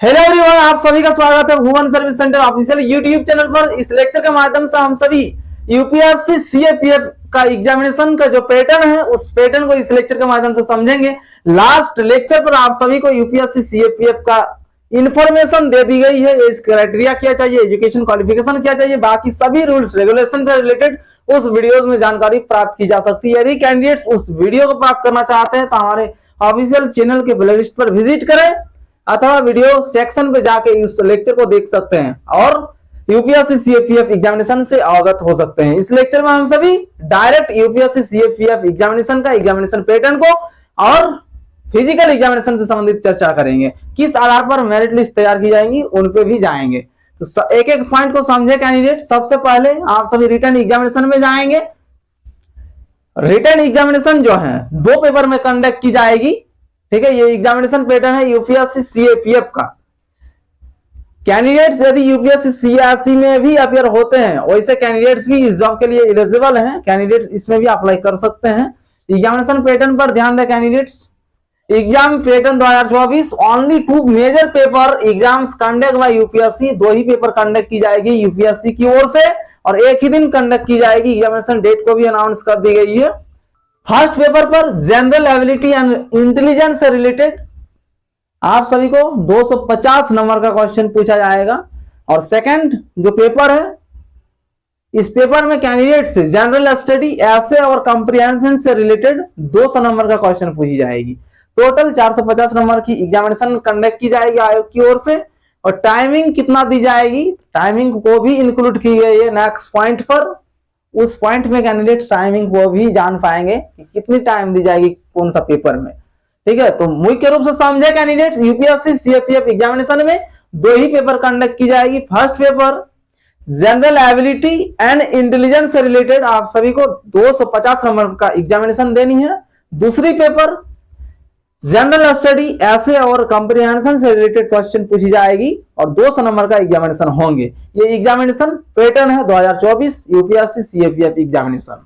Hello everyone, आप सभी का स्वागत है Bhuvan service centre official YouTube channel पर। इस लेक्चर के माध्यम से हम सभी यूपीएससी सीएपीएफ का एग्जामिनेशन का जो पैटर्न है उस पैटर्न को इस लेक्चर के माध्यम से समझेंगे। लास्ट लेक्चर पर आप सभी को यूपीएससी सीएपीएफ का इंफॉर्मेशन दे दी गई है। इस क्राइटेरिया क्या चाहिए, एजुकेशन क्वालिफिकेशन क्या चाहिए, बाकी सभी रूल्स रेगुलेशन से रिलेटेड उस वीडियोस में जानकारी प्राप्त की जा सकती है। यदि कैंडिडेट्स उस वीडियो को प्राप्त करना चाहते हैं तो हमारे ऑफिशियल चैनल के प्लेलिस्ट पर विजिट करें अथवा वीडियो सेक्शन पे जाके इस लेक्चर को देख सकते हैं और यूपीएससी सीएपीएफ एग्जामिनेशन से अवगत हो सकते हैं। इस लेक्चर में हम सभी डायरेक्ट यूपीएससी सीएपीएफ एग्जामिनेशन का एग्जामिनेशन पैटर्न को और फिजिकल एग्जामिनेशन से संबंधित चर्चा करेंगे। किस आधार पर मेरिट लिस्ट तैयार की जाएंगी उन पे भी जाएंगे। तो एक एक पॉइंट को समझे कैंडिडेट। सबसे पहले आप सभी रिटन एग्जामिनेशन में जाएंगे। रिटन एग्जामिनेशन जो है 2 पेपर में कंडक्ट की जाएगी। ठीक है, ये एग्जामिनेशन पैटर्न है यूपीएससी सीएपीएफ का। कैंडिडेट्स यदि यूपीएससी सीआरसी में भी अपियर होते हैं, वैसे कैंडिडेट्स भी इस जॉब के लिए एलिजिबल हैं। कैंडिडेट्स इसमें भी अप्लाई कर सकते हैं। एग्जामिनेशन पैटर्न पर ध्यान दें candidates. Exam pattern 2024 only 2 major paper exams conduct by UPSC. 2 ही पेपर कंडक्ट की जाएगी यूपीएससी की ओर से और एक ही दिन कंडक्ट की जाएगी। एग्जामिनेशन डेट को भी अनाउंस कर दी गई है। फर्स्ट पेपर पर जनरल एबिलिटी एंड इंटेलिजेंस से रिलेटेड आप सभी को 250 नंबर का क्वेश्चन पूछा जाएगा। और सेकंड जो पेपर है, इस पेपर में कैंडिडेट से जनरल स्टडी, ऐसे और कंप्रिहेंशन से रिलेटेड 200 नंबर का क्वेश्चन पूछी जाएगी। टोटल 450 नंबर की एग्जामिनेशन कंडक्ट की जाएगी आयोग की ओर से। और टाइमिंग कितना दी जाएगी, टाइमिंग को भी इंक्लूड की गई है नेक्स्ट पॉइंट पर। उस पॉइंट में कैंडिडेट टाइमिंग को भी जान पाएंगे कि कितनी टाइम दी जाएगी कौन सा पेपर में। ठीक है, तो मुख्य रूप से समझे कैंडिडेट्स, यूपीएससी सीएपीएफ एग्जामिनेशन में 2 ही पेपर कंडक्ट की जाएगी। First paper general ability and intelligence से रिलेटेड आप सभी को 250 नंबर का एग्जामिनेशन देनी है। दूसरी पेपर जनरल स्टडी, ऐसे और कंप्रिहेंशन से रिलेटेड क्वेश्चन पूछी जाएगी और 200 नंबर का एग्जामिनेशन होंगे। ये एग्जामिनेशन पैटर्न है 2024 UPSC CAPF examination.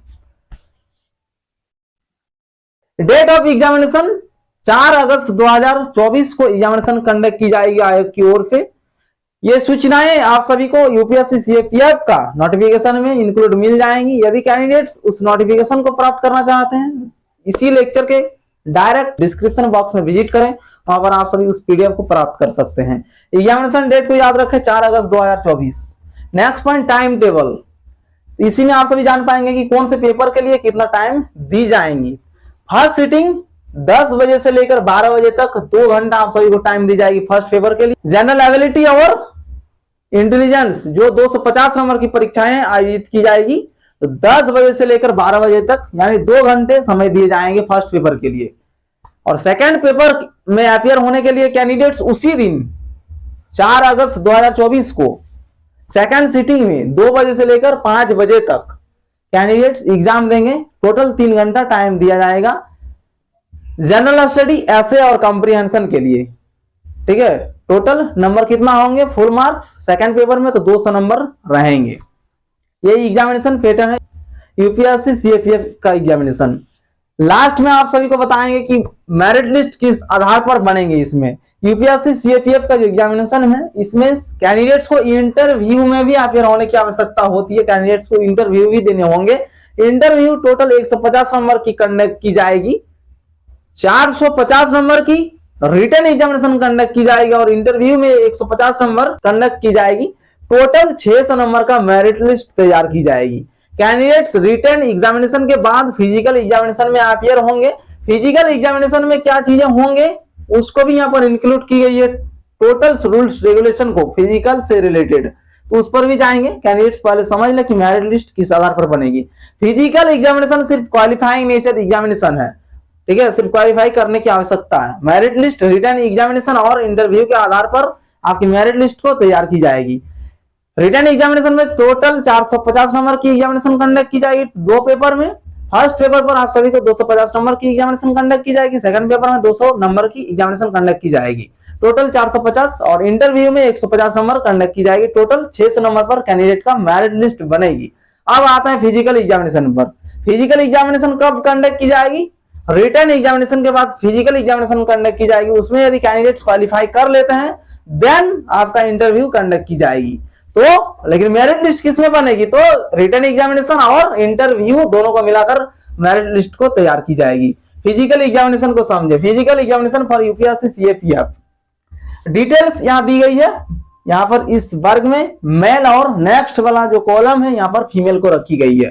Date of examination 4 अगस्त 2024 को एग्जामिनेशन कंडक्ट की जाएगी आयोग की ओर से। ये सूचनाएं आप सभी को यूपीएससी सीएपीएफ का नोटिफिकेशन में इंक्लूड मिल जाएंगी। यदि कैंडिडेट्स उस नोटिफिकेशन को प्राप्त करना चाहते हैं, इसी लेक्चर के डायरेक्ट डिस्क्रिप्शन बॉक्स में विजिट करें, वहां पर आप सभी उस पीडीएफ को प्राप्त कर सकते हैं। एग्जामिनेशन डेट को याद रखें 4 अगस्त 2024। Next point time table. इसी में आप सभी जान पाएंगे कि कौन से पेपर के लिए कितना टाइम दी जाएंगी। फर्स्ट सिटिंग 10 बजे से लेकर 12 बजे तक 2 घंटा आप सभी को टाइम दी जाएगी फर्स्ट पेपर के लिए। जनरल एबिलिटी और इंटेलिजेंस जो 250 नंबर की परीक्षाएं आयोजित की जाएगी, तो 10 बजे से लेकर 12 बजे तक यानी 2 घंटे समय दिए जाएंगे फर्स्ट पेपर के लिए। और सेकंड पेपर में अपियर होने के लिए कैंडिडेट्स उसी दिन 4 अगस्त 2024 को सेकंड सिटिंग में 2 बजे से लेकर 5 बजे तक कैंडिडेट्स एग्जाम देंगे। टोटल 3 घंटा टाइम दिया जाएगा जनरल स्टडी, ऐसे और कंप्रिहेंशन के लिए। ठीक है, टोटल नंबर कितना होंगे, फुल मार्क्स सेकंड पेपर में तो 200 नंबर रहेंगे। ये एग्जामिनेशन पैटर्न है यूपीएससी सीएपीएफ का एग्जामिनेशन। लास्ट में आप सभी को बताएंगे कि मेरिट लिस्ट किस आधार पर बनेंगे। इसमें यूपीएससी सीएपीएफ का जो एग्जामिनेशन है, इसमें कैंडिडेट्स को इंटरव्यू में भी अपियर होने की आवश्यकता होती है। कैंडिडेट्स को इंटरव्यू भी देने होंगे। इंटरव्यू टोटल 150 नंबर की कंडक्ट की जाएगी। 450 नंबर की रिटन एग्जामिनेशन कंडक्ट की जाएगी और इंटरव्यू में 150 नंबर कंडक्ट की जाएगी। टोटल 600 नंबर का मेरिट लिस्ट तैयार की जाएगी। कैंडिडेट्स रिटन एग्जामिनेशन के बाद फिजिकल एग्जामिनेशन में अपियर होंगे। फिजिकल एग्जामिनेशन में क्या चीजें होंगे उसको भी यहाँ पर इंक्लूड की गई है। टोटल रूल्स रेगुलेशन को फिजिकल से रिलेटेड, तो उस पर भी जाएंगे। कैंडिडेट्स पहले समझ ले कि मेरिट लिस्ट किस आधार पर बनेगी। फिजिकल एग्जामिनेशन सिर्फ क्वालिफाइंग नेचर एग्जामिनेशन है। ठीक है, सिर्फ क्वालिफाई करने की आवश्यकता है। मेरिट लिस्ट रिटन एग्जामिनेशन और इंटरव्यू के आधार पर आपकी मेरिट लिस्ट को तैयार की जाएगी। रिटन एग्जामिनेशन में टोटल 450 नंबर की एग्जामिनेशन कंडक्ट की जाएगी 2 पेपर में। फर्स्ट पेपर पर आप सभी को 250 नंबर की एग्जामिनेशन कंडक्ट की जाएगी। सेकंड पेपर में 200 नंबर की एग्जामिनेशन कंडक्ट की जाएगी। टोटल 450 और इंटरव्यू में 150 नंबर कंडक्ट की जाएगी। टोटल 600 नंबर पर कैंडिडेट का मेरिट लिस्ट बनेगी। अब आते हैं फिजिकल एग्जामिनेशन पर। फिजिकल एग्जामिनेशन कब कंडक्ट की जाएगी, रिटन एग्जामिनेशन के बाद फिजिकल एग्जामिनेशन कंडक्ट की जाएगी। उसमें यदि कैंडिडेट्स क्वालिफाई कर लेते हैं देन आपका इंटरव्यू कंडक्ट की जाएगी। तो लेकिन मेरिट लिस्ट किसमें बनेगी, तो रिटन एग्जामिनेशन और इंटरव्यू दोनों को मिलाकर मेरिट लिस्ट को तैयार की जाएगी। फिजिकल एग्जामिनेशन को समझे, physical examination for UPSC CAPF, details यहां दी गई है। यहां पर इस वर्ग में मेल और नेक्स्ट वाला जो कॉलम है यहां पर फीमेल को रखी गई है।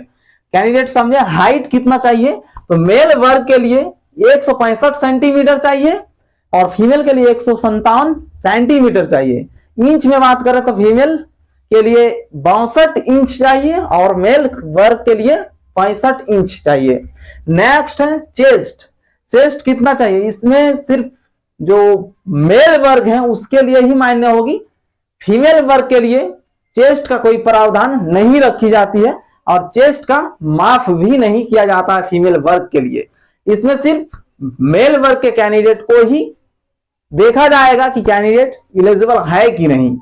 कैंडिडेट समझे हाइट कितना चाहिए, तो मेल वर्ग के लिए 165 सेंटीमीटर चाहिए और फीमेल के लिए 157 सेंटीमीटर चाहिए। इंच में बात करें तो फीमेल के लिए 62 इंच चाहिए और मेल वर्ग के लिए 65 इंच चाहिए। नेक्स्ट है चेस्ट, चेस्ट कितना चाहिए, इसमें सिर्फ जो मेल वर्ग है उसके लिए ही मान्य होगी, फीमेल वर्ग के लिए चेस्ट का कोई प्रावधान नहीं रखी जाती है और चेस्ट का माफ भी नहीं किया जाता है फीमेल वर्ग के लिए। इसमें सिर्फ मेल वर्ग के कैंडिडेट को ही देखा जाएगा कि कैंडिडेट एलिजिबल है कि नहीं।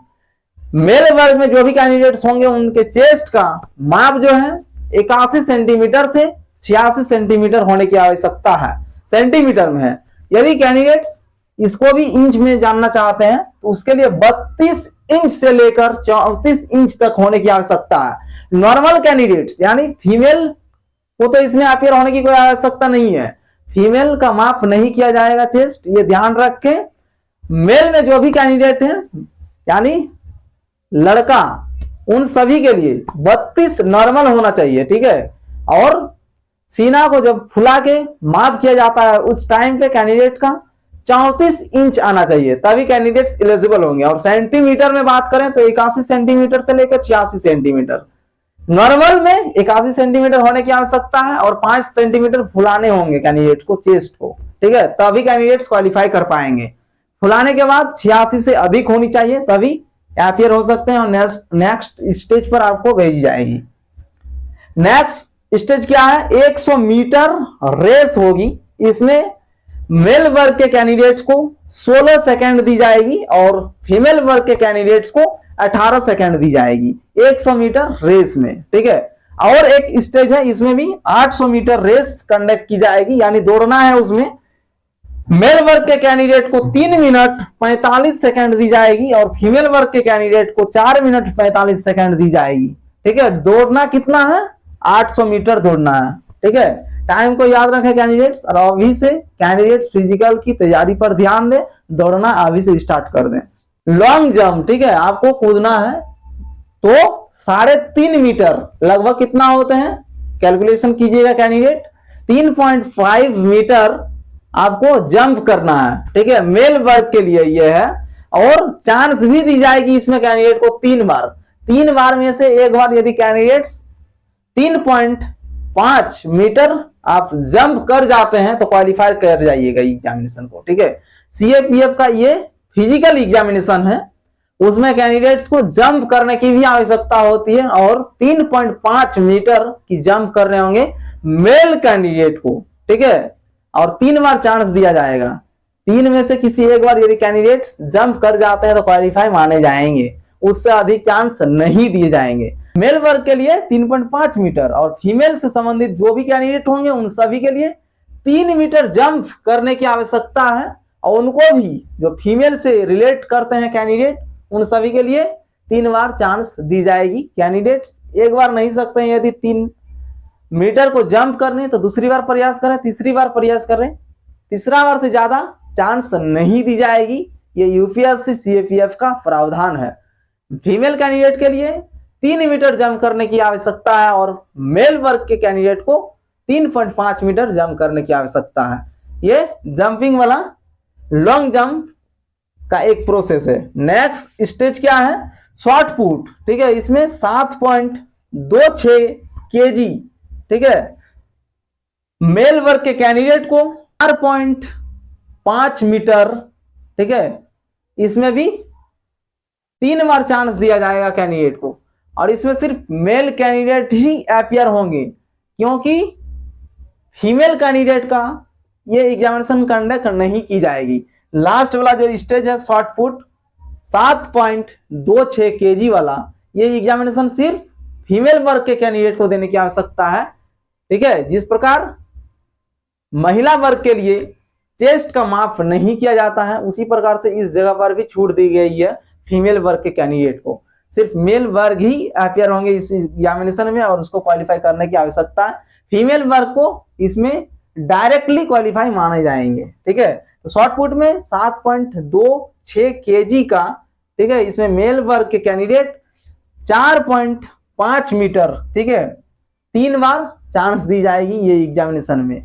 मेल वर्ग में जो भी कैंडिडेट्स होंगे उनके चेस्ट का माप जो है 81 सेंटीमीटर से 86 सेंटीमीटर होने की आवश्यकता है, सेंटीमीटर में है। यदि कैंडिडेट्स इसको भी इंच में जानना चाहते हैं तो उसके लिए 32 इंच से लेकर 34 इंच तक होने की आवश्यकता है। नॉर्मल कैंडिडेट्स यानी फीमेल को तो इसमें अपियर होने की कोई आवश्यकता नहीं है, फीमेल का माप नहीं किया जाएगा चेस्ट, ये ध्यान रखें। मेल में जो भी कैंडिडेट हैं यानी लड़का, उन सभी के लिए 32 नॉर्मल होना चाहिए, ठीक है। और सीना को जब फुला के माप किया जाता है उस टाइम पे कैंडिडेट का 34 इंच आना चाहिए, तभी कैंडिडेट्स एलिजिबल होंगे। और सेंटीमीटर में बात करें तो 81 सेंटीमीटर से लेकर 86 सेंटीमीटर, नॉर्मल में 81 सेंटीमीटर होने की आवश्यकता है और 5 सेंटीमीटर फुलाने होंगे कैंडिडेट को, चेस्ट को, ठीक है, तभी कैंडिडेट्स क्वालिफाई कर पाएंगे। फुलाने के बाद 86 से अधिक होनी चाहिए तभी अपियर हो सकते हैं और नेक्स्ट स्टेज पर आपको भेजी जाएगी। नेक्स्ट स्टेज क्या है, 100 मीटर रेस होगी। इसमें मेल वर्ग के कैंडिडेट्स को 16 सेकंड दी जाएगी और फीमेल वर्ग के कैंडिडेट्स को 18 सेकंड दी जाएगी 100 मीटर रेस में, ठीक है। और एक स्टेज है इसमें भी 800 मीटर रेस कंडक्ट की जाएगी, यानी दौड़ना है उसमें। मेल वर्ग के कैंडिडेट को 3 मिनट 45 सेकंड दी जाएगी और फीमेल वर्ग के कैंडिडेट को 4 मिनट 45 सेकंड दी जाएगी, ठीक है। दौड़ना कितना है, 800 मीटर दौड़ना है, ठीक है। टाइम को याद रखें कैंडिडेट्स, और अभी से कैंडिडेट्स फिजिकल की तैयारी पर ध्यान दें, दौड़ना अभी से स्टार्ट कर दें। लॉन्ग जंप, ठीक है, आपको कूदना है तो 3.5 मीटर लगभग कितना होते हैं, कैलकुलेशन कीजिएगा कैंडिडेट। 3.5 मीटर आपको जंप करना है, ठीक है, मेल वर्ग के लिए यह है। और चांस भी दी जाएगी इसमें कैंडिडेट को 3 बार, 3 बार में से एक बार यदि कैंडिडेट्स 3.5 मीटर आप जंप कर जाते हैं तो क्वालिफाई कर जाइएगा एग्जामिनेशन को, ठीक है। सीएपीएफ का ये फिजिकल एग्जामिनेशन है, उसमें कैंडिडेट्स को जंप करने की भी आवश्यकता होती है और 3.5 मीटर की जंप कर रहे होंगे मेल कैंडिडेट को, ठीक है। और 3 बार चांस दिया जाएगा, 3 में से किसी एक बार यदि कैंडिडेट्स जंप कर जाते हैं तो क्वालिफाई माने जाएंगे, उससे अधिक चांस नहीं दिए जाएंगे। मेल वर्ग के लिए 3.5 मीटर और फीमेल से संबंधित जो भी कैंडिडेट होंगे उन सभी के लिए 3 मीटर जंप करने की आवश्यकता है। और उनको भी जो फीमेल से रिलेट करते हैं कैंडिडेट, उन सभी के लिए 3 बार चांस दी जाएगी। कैंडिडेट्स एक बार नहीं सकते हैं, यदि 3 मीटर को जंप करने तो दूसरी बार प्रयास करें, तीसरी बार प्रयास करें, तीसरा बार से ज्यादा चांस नहीं दी जाएगी। ये यूपीएससी सीएपीएफ का प्रावधान है। फीमेल कैंडिडेट के लिए 3 मीटर जंप करने की आवश्यकता है और मेल वर्ग के कैंडिडेट को 3.5 मीटर जंप करने की आवश्यकता है। ये जंपिंग वाला लॉन्ग जंप का एक प्रोसेस है। नेक्स्ट स्टेज क्या है, शॉर्ट पुट, ठीक है। इसमें 7.26 केजी, ठीक है, मेल वर्ग के कैंडिडेट को 4.5 मीटर, ठीक है। इसमें भी 3 बार चांस दिया जाएगा कैंडिडेट को और इसमें सिर्फ मेल कैंडिडेट ही अपियर होंगे, क्योंकि फीमेल कैंडिडेट का ये एग्जामिनेशन कंडक्ट नहीं की जाएगी। लास्ट वाला जो स्टेज है शॉर्ट पुट 7.26 केजी वाला, ये एग्जामिनेशन सिर्फ फीमेल वर्ग के कैंडिडेट को देने की आवश्यकता है, ठीक है। जिस प्रकार महिला वर्ग के लिए चेस्ट का माप नहीं किया जाता है, उसी प्रकार से इस जगह पर भी छूट दी गई है फीमेल वर्ग के कैंडिडेट को। सिर्फ मेल वर्ग ही अपियर होंगे इस एग्जामिनेशन में और उसको क्वालिफाई करने की आवश्यकता है। फीमेल वर्ग को इसमें डायरेक्टली क्वालिफाई माने जाएंगे। ठीक है, तो शॉर्ट पुट में 7.26 kg का, ठीक है, इसमें मेल वर्ग के कैंडिडेट 4.5 मीटर, ठीक है, 3 बार चांस दी जाएगी ये एग्जामिनेशन में।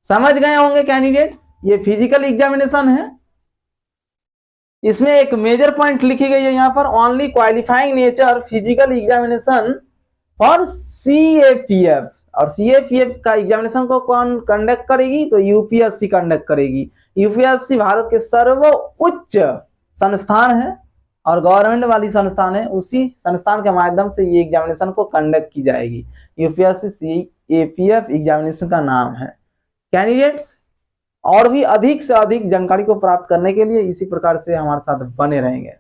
समझ गए होंगे कैंडिडेट्स, ये फिजिकल एग्जामिनेशन है। इसमें एक मेजर पॉइंट लिखी गई है यहाँ पर, only qualifying nature physical examination for CAPF। और CAPF का एग्जामिनेशन को कौन कंडक्ट करेगी? तो यूपीएससी कंडक्ट करेगी। यूपीएससी भारत के सर्वोच्च संस्थान है और गवर्नमेंट वाली संस्थान है, उसी संस्थान के माध्यम से ये एग्जामिनेशन को कंडक्ट की जाएगी। यूपीएससी CAPF एग्जामिनेशन का नाम है। कैंडिडेट्स और भी अधिक से अधिक जानकारी को प्राप्त करने के लिए इसी प्रकार से हमारे साथ बने रहेंगे।